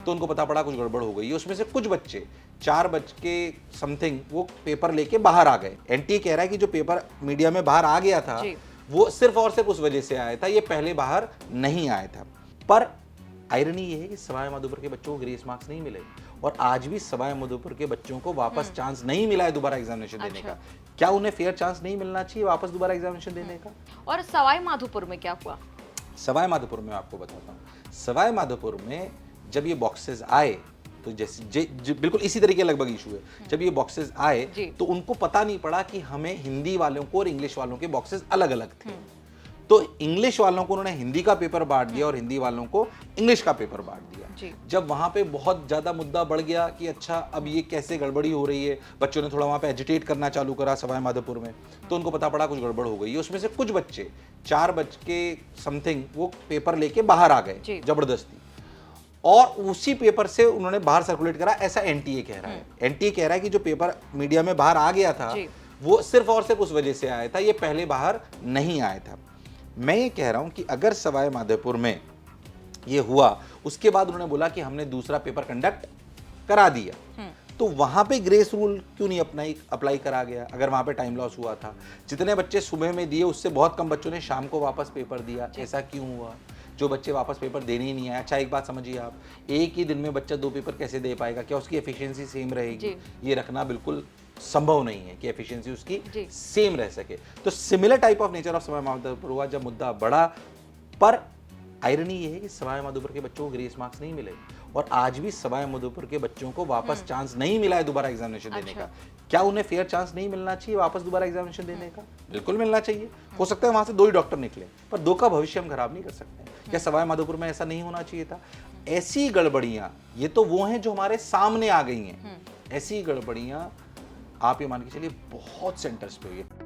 तो उनको पता पड़ा कुछ गड़बड़ हो गई है। उसमें से कुछ बच्चे 4 बज के समथिंग वो पेपर लेके बाहर आ गए। एनटीए कह रहा है कि जो पेपर मीडिया में बाहर आ गया था वो सिर्फ और सिर्फ उस वजह से आया था, ये पहले बाहर नहीं आया था। पर आयरनी ये है कि सवाई माधोपुर के बच्चों को ग्रेस मार्क्स नहीं मिले और आज भी सवाई माधोपुर के बच्चों को वापस चांस नहीं मिला है दोबारा एग्जामिनेशन देने का। क्या उन्हें फेयर चांस नहीं मिलना चाहिए वापस दोबारा एग्जामिनेशन देने का? और सवाई माधोपुर में क्या हुआ? सवाई माधोपुर में आपको बताता हूँ। सवाई माधोपुर में जब ये बॉक्सेस आए तो जैसे बिल्कुल इसी तरीके लगभग इशू है। जब ये बॉक्सेस आए तो उनको पता नहीं पड़ा कि हमें हिंदी वालों को और इंग्लिश वालों के बॉक्सेस अलग अलग थे। तो इंग्लिश वालों को उन्होंने हिंदी का पेपर बांट दिया और हिंदी वालों को इंग्लिश का पेपर बांट दिया। जब वहां पे बहुत ज्यादा मुद्दा बढ़ गया कि अच्छा अब ये कैसे गड़बड़ी हो रही है, बच्चों ने थोड़ा वहां पे एजिटेट करना चालू करा सवाई माधोपुर में, तो उनको पता पड़ा कुछ गड़बड़ हो गई है। उसमें से कुछ बच्चे 4 बज के समथिंग वो पेपर लेके बाहर आ गए जबरदस्ती, और उसी पेपर से उन्होंने बाहर सर्कुलेट करा, ऐसा एनटीए कह रहा है। एनटीए कह रहा है कि जो पेपर मीडिया में बाहर आ गया था वो सिर्फ और सिर्फ उस वजह से आया था, ये पहले बाहर नहीं आया था। मैं ये कह रहा हूं कि अगर सवाई माधोपुर में ये हुआ, उसके बाद उन्होंने बोला कि हमने दूसरा पेपर कंडक्ट करा दिया, तो वहां पे ग्रेस रूल क्यों नहीं अप्लाई करा गया? अगर वहां पे टाइम लॉस हुआ था, जितने बच्चे सुबह में दिए उससे बहुत कम बच्चों ने शाम को वापस पेपर दिया, ऐसा क्यों हुआ? जो बच्चे वापस पेपर देने ही नहीं आए। अच्छा एक बात समझिए आप, एक ही दिन में बच्चा 2 पेपर कैसे दे पाएगा? क्या उसकी एफिशिएंसी सेम रहेगी? ये रखना बिल्कुल संभव नहीं है कि एफिशिएंसी उसकी सेम रह सके। तो similar type of nature of Sawai Madhopur हुआ जब मुद्दा बढ़ा। पर आयरनी ये है कि सवाई माधोपुर के बच्चों को ग्रेस मार्क्स नहीं मिले और आज भी सवाई माधोपुर के बच्चों को वापस चांस नहीं मिला है दोबारा एग्जामिनेशन देने का। क्या उन्हें फेयर चांस नहीं मिलना चाहिए वापस दोबारा एग्जामिनेशन देने का? बिल्कुल मिलना चाहिए। हो सकता है वहां से 2 ही डॉक्टर निकले, पर 2 का भविष्य हम खराब नहीं कर सकते। क्या सवाई माधोपुर में ऐसा नहीं होना चाहिए था? ऐसी गड़बड़ियां ये तो वो हैं जो हमारे सामने आ गई हैं। ऐसी गड़बड़ियां आप ये मान के चलिए बहुत सेंटर्स पे हुई है।